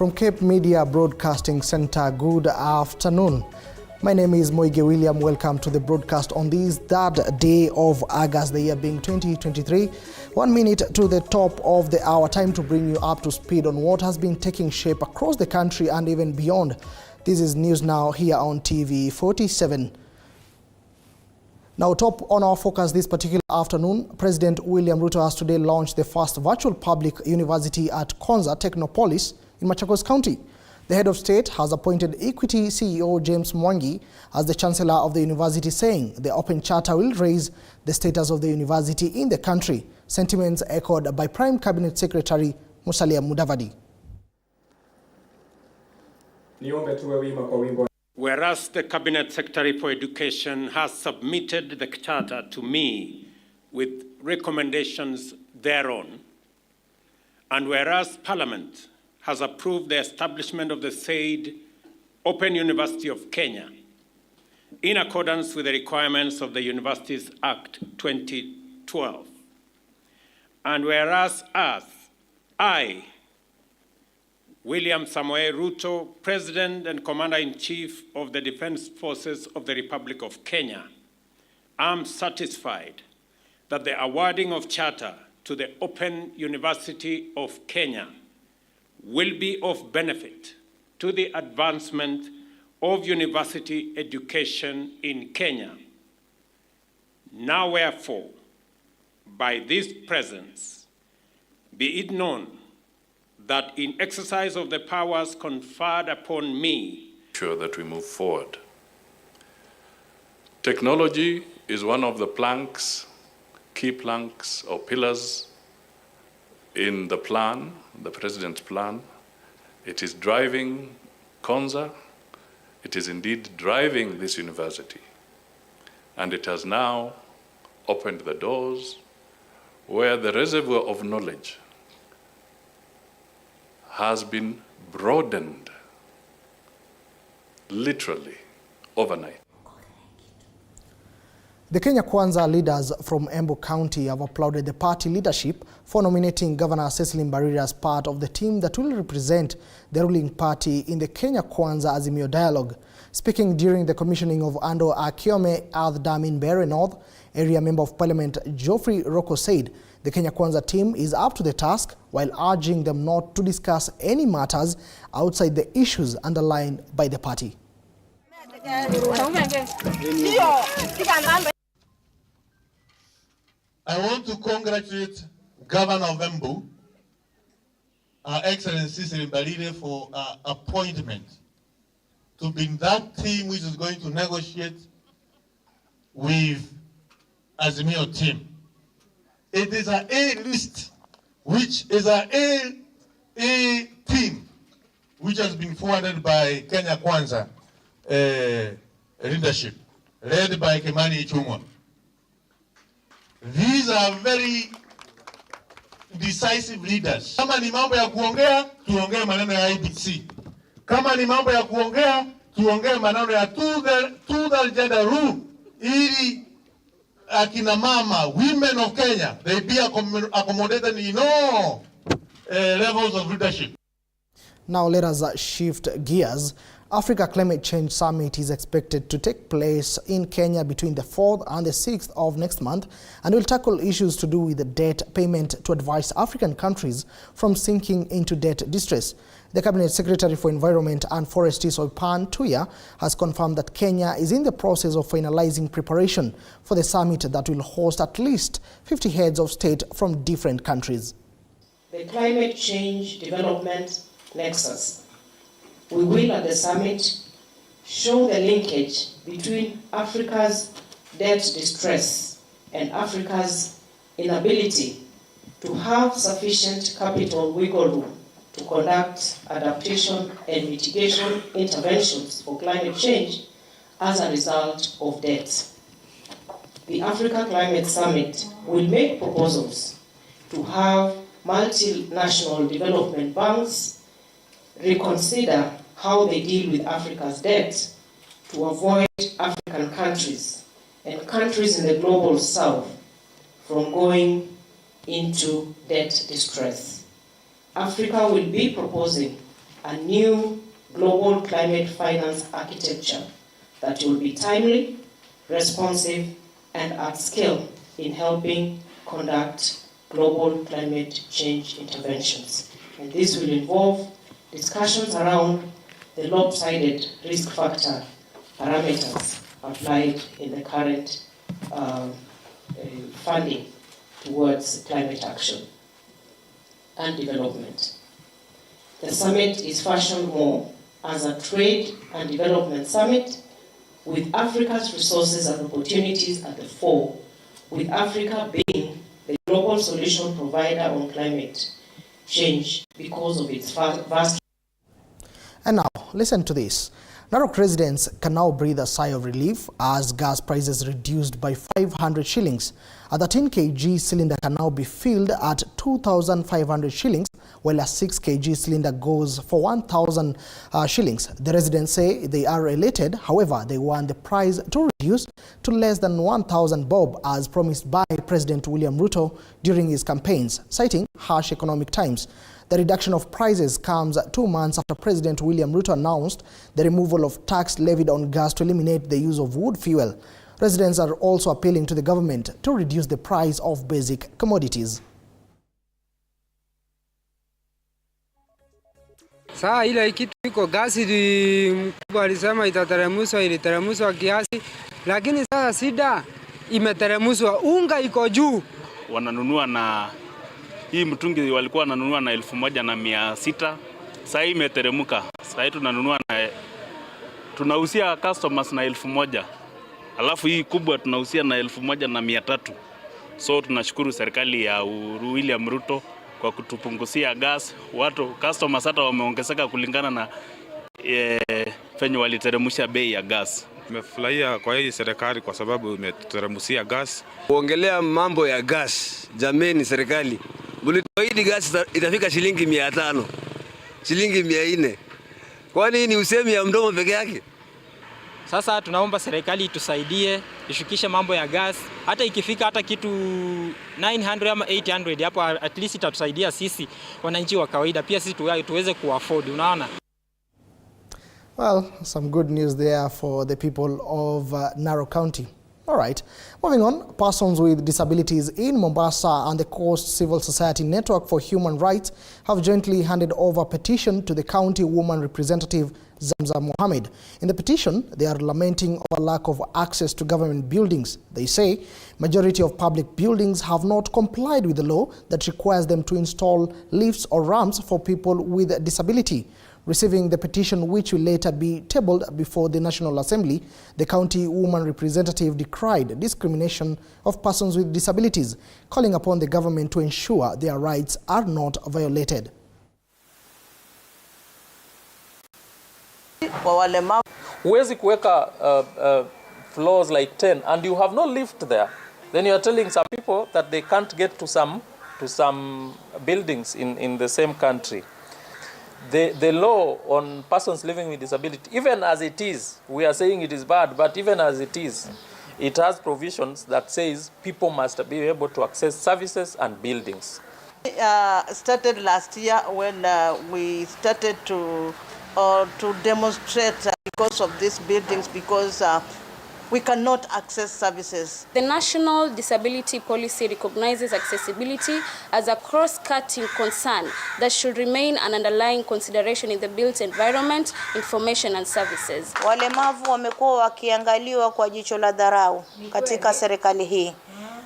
From Cape Media Broadcasting Center, good afternoon. My name is Moige William. Welcome to the broadcast on this third day of August, the year being 2023. 1 minute to the top of the hour. Time to bring you up to speed on what has been taking shape across the country and even beyond. This is News Now here on TV 47. Now, top on our focus this particular afternoon, President William Ruto has today launched the first virtual public university at Konza Technopolis in Machakos County. The head of state has appointed Equity CEO James Mwangi as the chancellor of the university, saying the open charter will raise the status of the university in the country. Sentiments echoed by Prime Cabinet Secretary Musalia Mudavadi. Whereas the Cabinet Secretary for Education has submitted the charter to me with recommendations thereon, and whereas Parliament has approved the establishment of the said Open University of Kenya in accordance with the requirements of the Universities Act 2012, and whereas I, William Samoei Ruto, President and Commander-in-Chief of the Defense Forces of the Republic of Kenya, am satisfied that the awarding of charter to the Open University of Kenya will be of benefit to the advancement of university education in Kenya. Now, wherefore, by this presence, be it known that in exercise of the powers conferred upon me, sure that we move forward. Technology is one of the planks, key planks or pillars in the plan, the President's plan. It is driving Konza. It is indeed driving this university. And it has now opened the doors where the reservoir of knowledge has been broadened, literally, overnight. The Kenya Kwanza leaders from Embu County have applauded the party leadership for nominating Governor Cecily Mbarire as part of the team that will represent the ruling party in the Kenya Kwanza Azimio Dialogue. Speaking during the commissioning of Ando Akiome Earth Dam in Mbeere North, Area Member of Parliament Geoffrey Rocco said the Kenya Kwanza team is up to the task while urging them not to discuss any matters outside the issues underlined by the party. I want to congratulate Governor of Embu, Her Excellency Cecily Mbarire, for her appointment to be in that team which is going to negotiate with Azimio team. It is an A list, which is an A team, which has been forwarded by Kenya Kwanza leadership, led by Kimani Ichung'wa. These are very decisive leaders. Kama ni mambo ya kuongea, tuongee maneno ya IBC. Kama ni mambo ya kuongea, tuongee maneno ya two-the gender rule, ili akina mama, women of Kenya, they be accommodated in all levels of leadership. Now let us shift gears. Africa Climate Change Summit is expected to take place in Kenya between the 4th and the 6th of next month and will tackle issues to do with the debt payment to advise African countries from sinking into debt distress. The Cabinet Secretary for Environment and Forestry, Soipan Tuya, has confirmed that Kenya is in the process of finalizing preparation for the summit that will host at least 50 heads of state from different countries. The climate change development nexus. We will at the summit show the linkage between Africa's debt distress and Africa's inability to have sufficient capital wiggle room to conduct adaptation and mitigation interventions for climate change as a result of debt. The Africa Climate Summit will make proposals to have multinational development banks reconsider how they deal with Africa's debt to avoid African countries and countries in the global south from going into debt distress. Africa will be proposing a new global climate finance architecture that will be timely, responsive, and at scale in helping conduct global climate change interventions. And this will involve discussions around the lopsided risk factor parameters applied in the current funding towards climate action and development. The summit is fashioned more as a trade and development summit, with Africa's resources and opportunities at the fore, with Africa being the global solution provider on climate change because of its vast. And now, listen to this. Narok residents can now breathe a sigh of relief as gas prices reduced by 500 shillings. A 13 kg cylinder can now be filled at 2,500 shillings, while a 6 kg cylinder goes for 1,000 shillings. The residents say they are elated. However, they want the price to reduce to less than 1,000 bob, as promised by President William Ruto during his campaigns, citing harsh economic times. The reduction of prices comes 2 months after President William Ruto announced the removal of tax levied on gas to eliminate the use of wood fuel. Residents are also appealing to the government to reduce the price of basic commodities. Saa ile kitu iko gasi mkubwa alisema itateremshwa, iliteremshwa kiasi, lakini sasa sida imeteremshwa, unga iko juu. Wananunua na hii mtungi walikuwa wananunua na 1,600, sasa hii imeteremka. Sasa hii tunahusia customers na 1,000. Alafu hii kubwa tunahusia na 1,300. So tunashukuru serikali ya William Ruto kwa kutupunguzia gas. Watu customers hata wameongezeka kulingana na fenye waliteremsha bei ya gas. Tumefurahia kwa hii serikali kwa sababu imeteremshia gas. Kuongelea mambo ya gas, jameni serikali, mlituahidi gas itafika shilingi 500, shilingi 400. Kwani ni usemi ya mdomo peke yake? Sasa tunaomba serikali itusaidie, ishukishe mambo ya gas. Hata ikifika hata kitu 900 ama 800, hapo at least itatusaidia sisi wananchi wa kawaida, pia sisi tuweze kuafford, unaona. Well, some good news there for the people of Narok County. All right, moving on. Persons with disabilities in Mombasa and the Coast Civil Society Network for Human Rights have jointly handed over a petition to the county woman representative Zamza Mohammed. In the petition, they are lamenting over lack of access to government buildings. They say majority of public buildings have not complied with the law that requires them to install lifts or ramps for people with disability. Receiving the petition, which will later be tabled before the National Assembly, the county woman representative decried discrimination of persons with disabilities, calling upon the government to ensure their rights are not violated. Huwezi kuweka floors like 10 and you have no lift there, then you are telling some people that they can't get to some buildings in the same country. The law on persons living with disability, even as it is, we are saying it is bad, but even as it is, it has provisions that says people must be able to access services and buildings. Started last year when we started to demonstrate because of these buildings, because we cannot access services. The National Disability Policy recognizes accessibility as a cross-cutting concern that should remain an underlying consideration in the built environment, information and services. Walemavu wamekuwa wakiangaliwa kwa jicho la dharau katika serikali hii.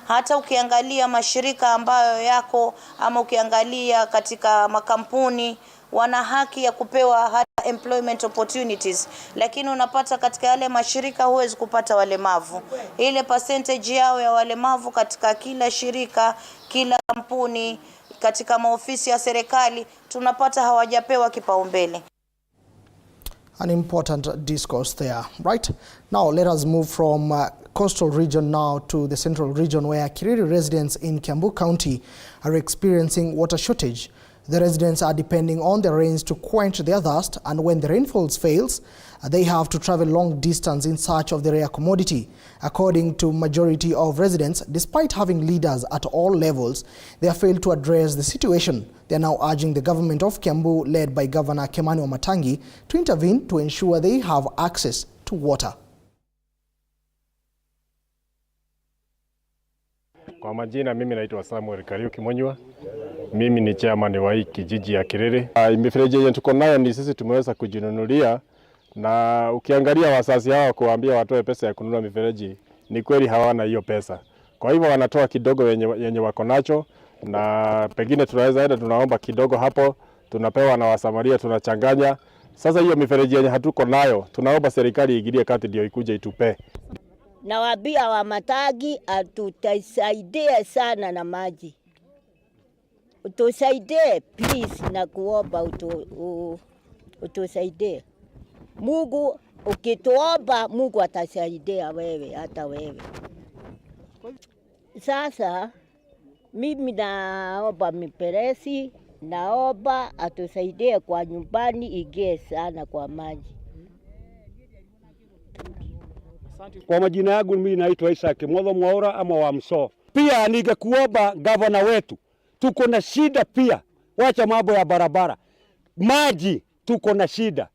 Hata ukiangalia mashirika ambayo yako ama ukiangalia katika makampuni, wana haki ya kupewa hata employment opportunities, lakini unapata katika yale mashirika huwezi kupata walemavu. Ile percentage yao ya walemavu katika kila shirika, kila kampuni, katika maofisi ya serikali, tunapata hawajapewa kipaumbele. An important discourse there, right? Now let us move from coastal region now to the central region, where Kiriri residents in Kiambu County are experiencing water shortage. The residents are depending on the rains to quench their thirst, and when the rainfalls fails, they have to travel long distance in search of the rare commodity. According to majority of residents, despite having leaders at all levels, they have failed to address the situation. They are now urging the government of Kiambu, led by Governor Kimani Wamatangi, to intervene to ensure they have access to water. Kwa majina mimi naitwa Samuel Kariuki Monywa. Mimi ni chairman wa hii kijiji ya Kirere. Mifereji yenye tuko nayo ni sisi tumeweza kujinunulia, na ukiangalia wazazi hao kuambia watoe pesa ya kununua mifereji, ni kweli hawana hiyo pesa. Kwa hivyo wanatoa kidogo yenye wako nacho, na pengine tunaweza enda tunaomba kidogo hapo, tunapewa na wasamaria, tunachanganya. Sasa hiyo mifereji yenye hatuko nayo, tunaomba serikali iingilie kati ndio ikuje itupe. Na wabia wa Matagi atutasaidie sana na maji. Utusaidie please, na kuomba utusaidie. Mungu ukituomba, Mungu atasaidia wewe, hata wewe. Sasa mimi naomba miperesi, naomba atusaidie kwa nyumbani igie sana kwa maji. Kwa majina yangu mimi naitwa Isaac Mwaura ama wa Mso. Pia ningekuomba gavana wetu, tuko na shida pia, wacha mambo ya barabara. Maji tuko na shida.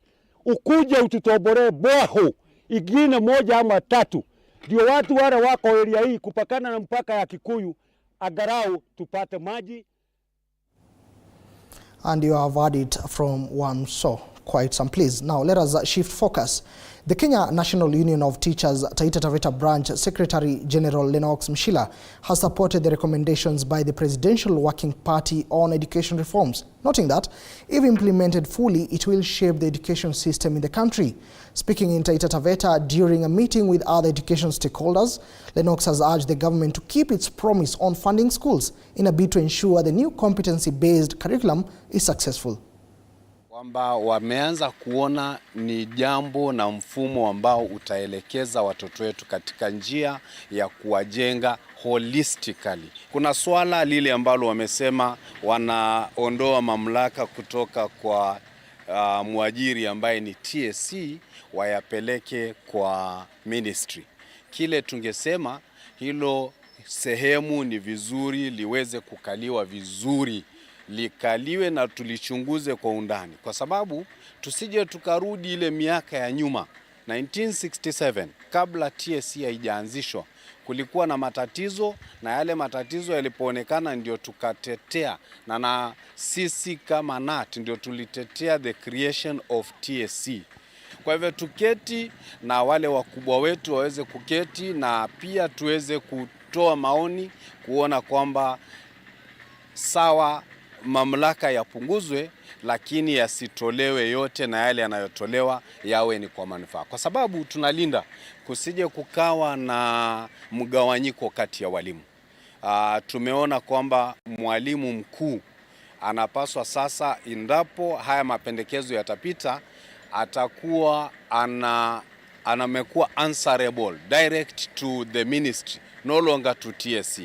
Ukuje ututoboree boho ingine moja ama tatu, ndio watu wale wako area hii kupakana na mpaka ya Kikuyu agarau tupate maji. And you have heard it from one so quite some place. Now let us shift focus. The Kenya National Union of Teachers Taita Taveta Branch Secretary General Lennox Mshila has supported the recommendations by the Presidential Working Party on education reforms, noting that if implemented fully, it will shape the education system in the country. Speaking in Taita Taveta during a meeting with other education stakeholders, Lennox has urged the government to keep its promise on funding schools in a bid to ensure the new competency-based curriculum is successful. Kwamba wameanza kuona ni jambo na mfumo ambao utaelekeza watoto wetu katika njia ya kuwajenga holistically. Kuna swala lile ambalo wamesema wanaondoa mamlaka kutoka kwa mwajiri ambaye ni TSC wayapeleke kwa ministry. Kile tungesema hilo sehemu ni vizuri liweze kukaliwa vizuri, likaliwe na tulichunguze kwa undani, kwa sababu tusije tukarudi ile miaka ya nyuma 1967 kabla TSC haijaanzishwa. Kulikuwa na matatizo, na yale matatizo yalipoonekana ndio tukatetea, na sisi kama NAT ndio tulitetea the creation of TSC. Kwa hivyo tuketi na wale wakubwa wetu waweze kuketi, na pia tuweze kutoa maoni kuona kwamba sawa mamlaka yapunguzwe, lakini yasitolewe yote, na yale yanayotolewa yawe ni kwa manufaa, kwa sababu tunalinda kusije kukawa na mgawanyiko kati ya walimu. Tumeona kwamba mwalimu mkuu anapaswa sasa, endapo haya mapendekezo yatapita, atakuwa anamekuwa answerable direct to the ministry, no longer to TSC.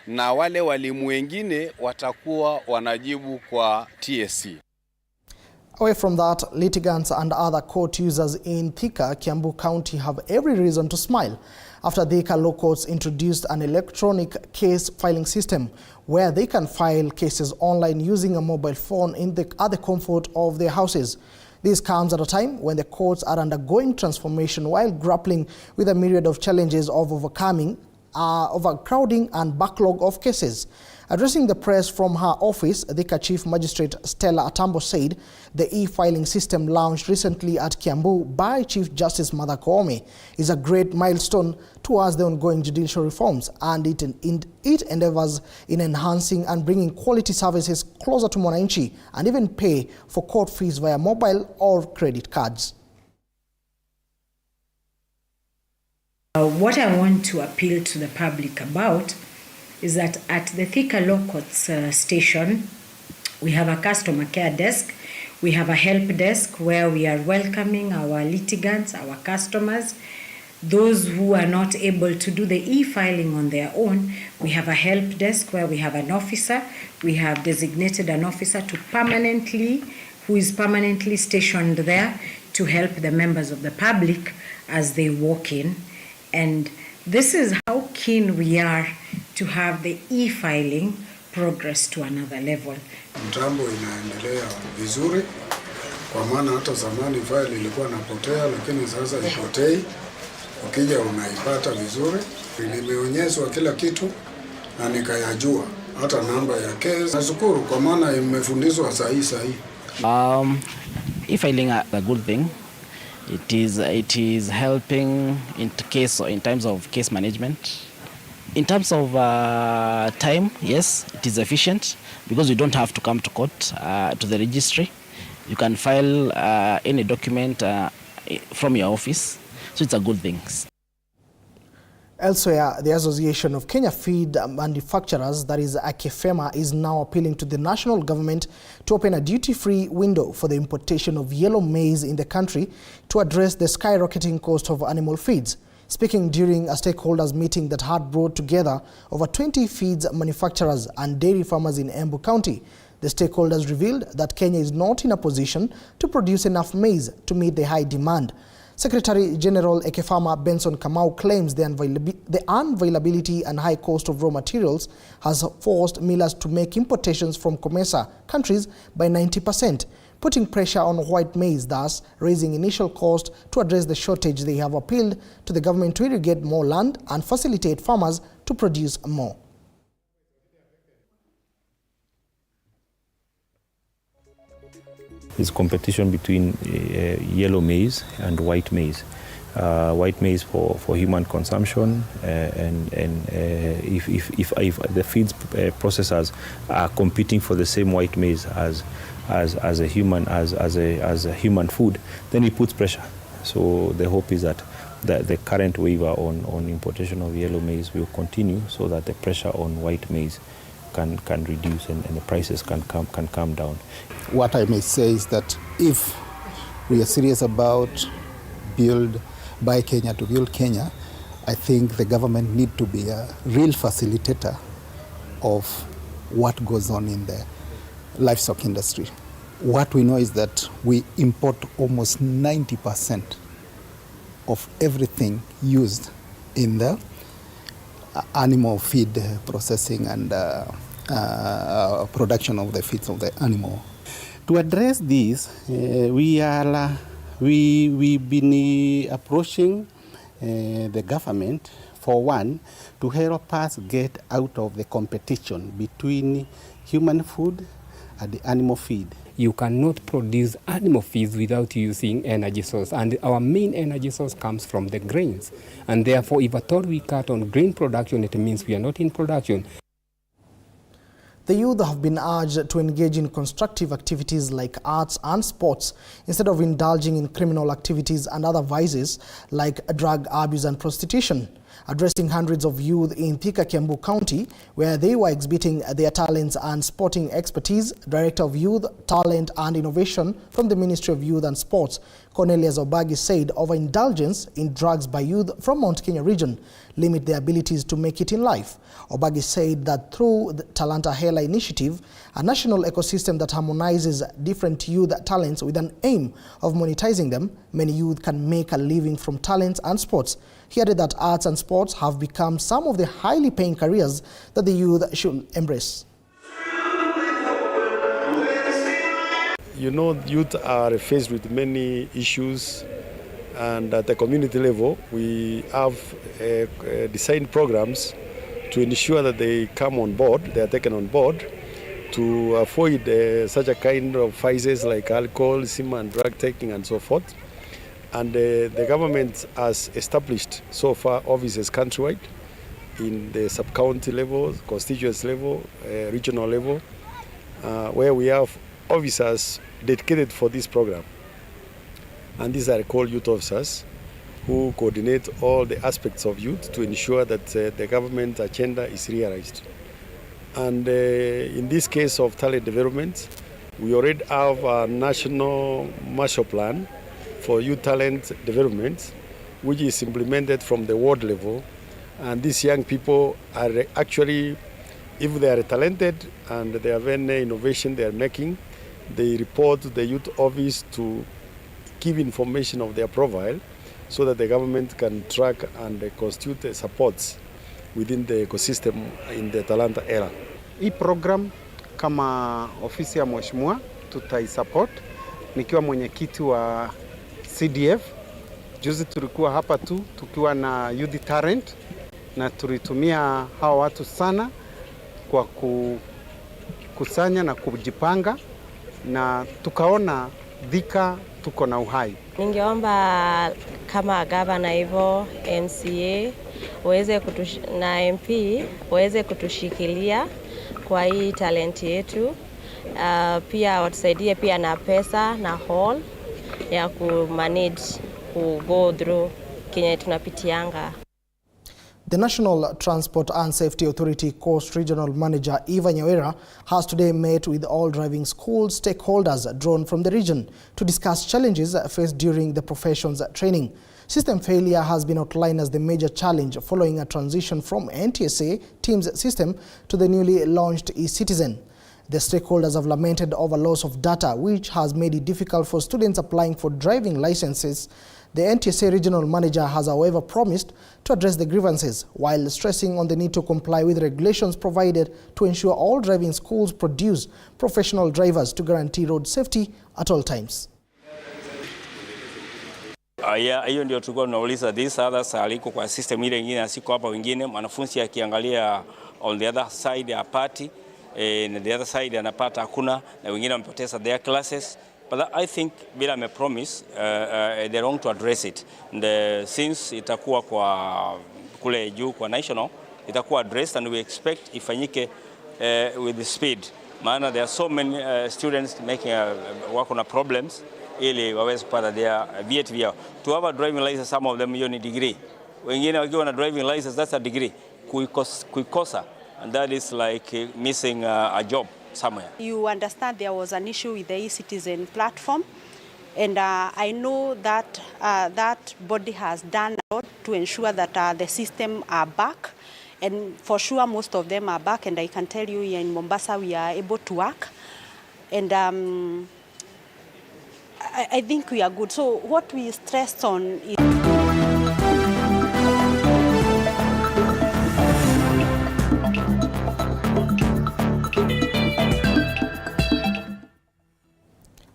Na wale walimu wengine watakuwa wanajibu kwa TSC. Away from that, litigants and other court users in Thika, Kiambu County have every reason to smile after Thika Law Courts introduced an electronic case filing system where they can file cases online using a mobile phone at the comfort of their houses. This comes at a time when the courts are undergoing transformation while grappling with a myriad of challenges of overcrowding and backlog of cases. Addressing the press from her office, Thika Chief Magistrate Stella Atambo said the e-filing system launched recently at Kiambu by Chief Justice Martha Koome is a great milestone towards the ongoing judicial reforms, and it endeavors in enhancing and bringing quality services closer to mwananchi and even pay for court fees via mobile or credit cards. What I want to appeal to the public about is that at the Thika Law Courts station, we have a customer care desk, we have a help desk where we are welcoming our litigants, our customers. Those who are not able to do the e-filing on their own, we have a help desk where we have an officer. We have designated an officer who is permanently stationed there to help the members of the public as they walk in. And this is how keen we are to have the e-filing progress to another level. Mtambo inaendelea vizuri kwa maana hata zamani file ilikuwa napotea, lakini sasa ipotei. Ukija unaipata vizuri. Nimeonyeshwa kila kitu na nikayajua hata namba ya case. Nashukuru kwa maana imefundishwa sahihi. E-filing is a good thing. It is helping in terms of case management. In terms of time, yes, it is efficient because you don't have to come to court to the registry. You can file any document from your office, so it's a good thing. Elsewhere, the Association of Kenya Feed Manufacturers, that is AKEFEMA, is now appealing to the national government to open a duty-free window for the importation of yellow maize in the country to address the skyrocketing cost of animal feeds. Speaking during a stakeholders meeting that had brought together over 20 feeds manufacturers and dairy farmers in Embu County, the stakeholders revealed that Kenya is not in a position to produce enough maize to meet the high demand. Secretary General AKEFEMA Benson Kamau claims the unavailability and high cost of raw materials has forced millers to make importations from COMESA countries by 90%, putting pressure on white maize, thus raising initial cost to address the shortage. They have appealed to the government to irrigate more land and facilitate farmers to produce more. There's competition between yellow maize and white maize. White maize for human consumption, and if the feeds processors are competing for the same white maize as a human food, then it puts pressure. So the hope is that the current waiver on importation of yellow maize will continue, so that the pressure on white maize can reduce and the prices can come down. What I may say is that if we are serious about buy Kenya to build Kenya, I think the government need to be a real facilitator of what goes on in the livestock industry. What we know is that we import almost 90% of everything used in the animal feed processing and production of the feeds of the animal. To address this, we've been approaching the government, for one, to help us get out of the competition between human food and the animal feed. You cannot produce animal feeds without using energy source, and our main energy source comes from the grains. And therefore, if at all we cut on grain production, it means we are not in production. The youth have been urged to engage in constructive activities like arts and sports instead of indulging in criminal activities and other vices like drug abuse and prostitution. Addressing hundreds of youth in Thika, Kiambu County, where they were exhibiting their talents and sporting expertise, Director of Youth, Talent and Innovation from the Ministry of Youth and Sports, Cornelius Obagi, said overindulgence in drugs by youth from Mount Kenya region limit their abilities to make it in life. Obagi said that through the Talanta Hela initiative, a national ecosystem that harmonizes different youth talents with an aim of monetizing them, many youth can make a living from talents and sports. He added that arts and sports have become some of the highly paying careers that the youth should embrace. You know, youth are faced with many issues, and at the community level, we have designed programs to ensure that they come on board, they are taken on board, to avoid such a kind of vices like alcohol, sim and drug taking and so forth. And the government has established so far offices countrywide in the sub-county level, constituency level, regional level, where we have officers dedicated for this program. And these are called youth officers who coordinate all the aspects of youth to ensure that the government agenda is realized. And in this case of talent development, we already have a national master plan for youth talent development, which is implemented from the ward level. And these young people are actually, if they are talented and they have any innovation they are making, they report to the youth office to give information of their profile so that the government can track and constitute the supports within the ecosystem in the Talanta era. Hii program kama ofisi ya mheshimiwa tutaisupport nikiwa mwenyekiti wa CDF. Juzi tulikuwa hapa tu tukiwa na youth talent na tulitumia hawa watu sana kwa kukusanya na kujipanga na tukaona Thika tuko na uhai. Ningeomba kama gavana hivyo MCA na MP waweze kutushikilia kwa hii talent yetu. Pia watusaidie pia na pesa na hall ya kumanage go through Kenya tunapitianga. The National Transport and Safety Authority Coast Regional Manager Eva Nyawera has today met with all driving school stakeholders drawn from the region to discuss challenges faced during the profession's training. System failure has been outlined as the major challenge following a transition from NTSA Teams system to the newly launched eCitizen. The stakeholders have lamented over loss of data, which has made it difficult for students applying for driving licenses. The NTSA regional manager has, however, promised to address the grievances while stressing on the need to comply with regulations provided to ensure all driving schools produce professional drivers to guarantee road safety at all times. Hiyo ndio tulikuwa tunauliza this others aliko kwa system ile nyingine asiko hapa wengine mwanafunzi akiangalia on the other side ya party na the other side anapata hakuna na wengine wamepoteza their classes. But I think bila me promise they wrong to address it. And since itakuwa kwa kule juu kwa national itakuwa addressed and we expect ifanyike with the speed. Maana there are so many students making work on problems ili waweze kupata their VAT vyao. To have a driving license, some of them hiyo ni degree. Wengine wakiwa na driving license that's a degree. Kuikosa and that is like missing a job somewhere. You understand there was an issue with the eCitizen platform, and I know that that body has done a lot to ensure that the system are back, and for sure most of them are back, and I can tell you here in Mombasa we are able to work, and I think we are good. So what we stressed on is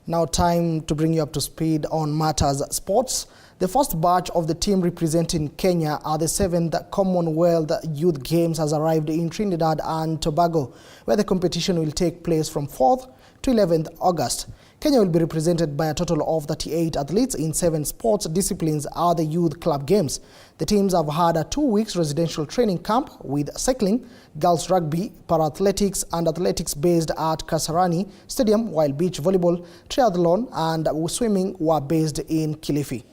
now time to bring you up to speed on matters sports. The first batch of the team representing Kenya at the 7th Commonwealth Youth Games has arrived in Trinidad and Tobago, where the competition will take place from 4th to 11th August. Kenya will be represented by a total of 38 athletes in 7 sports disciplines at the Youth Club Games. The teams have had a 2 weeks residential training camp with cycling, girls rugby, para-athletics and athletics based at Kasarani Stadium, while beach volleyball, triathlon and swimming were based in Kilifi.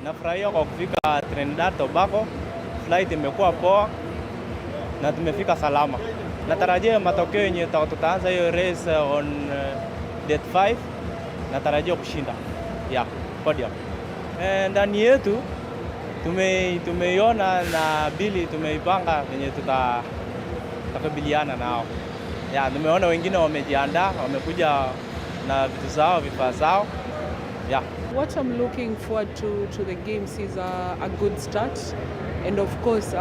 Nafurahia kwa kufika Trinidad Tobago. Flight imekuwa poa na tumefika salama. Natarajia matokeo yenye tutaanza hiyo race on date 5. Natarajia kushinda. Yeah, podium. Ndani yetu tumeiona na bili tumeipanga yenye tutakabiliana nao. Yeah, tumeona wengine wamejiandaa, wamekuja na vitu zao, vifaa zao. Yeah. What I'm looking forward to the games is a good start, and of course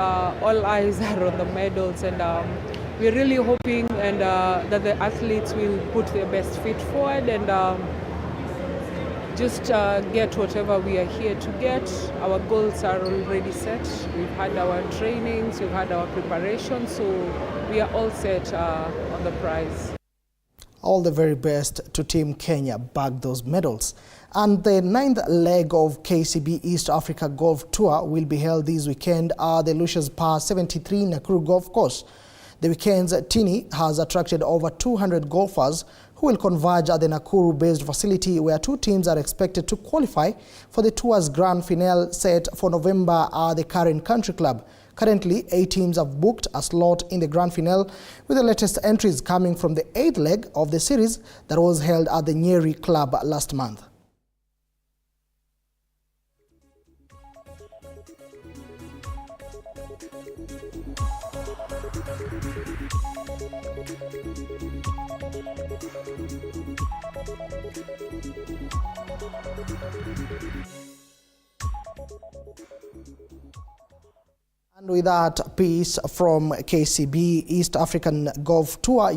all eyes are on the medals, and we're really hoping and that the athletes will put their best feet forward and just get whatever we are here to get. Our goals are already set. We've had our trainings, we've had our preparation, so we are all set on the prize. All the very best to Team Kenya bag those medals. And the 9th leg of KCB East Africa Golf Tour will be held this weekend at the Lucius Par 73 Nakuru Golf Course. The weekend's tourney has attracted over 200 golfers who will converge at the Nakuru-based facility, where 2 teams are expected to qualify for the tour's grand finale set for November at the Karen Country Club. Currently, 8 teams have booked a slot in the grand finale, with the latest entries coming from the 8th leg of the series that was held at the Nyeri Club last month. And with that piece from KCB, East African Golf Tour.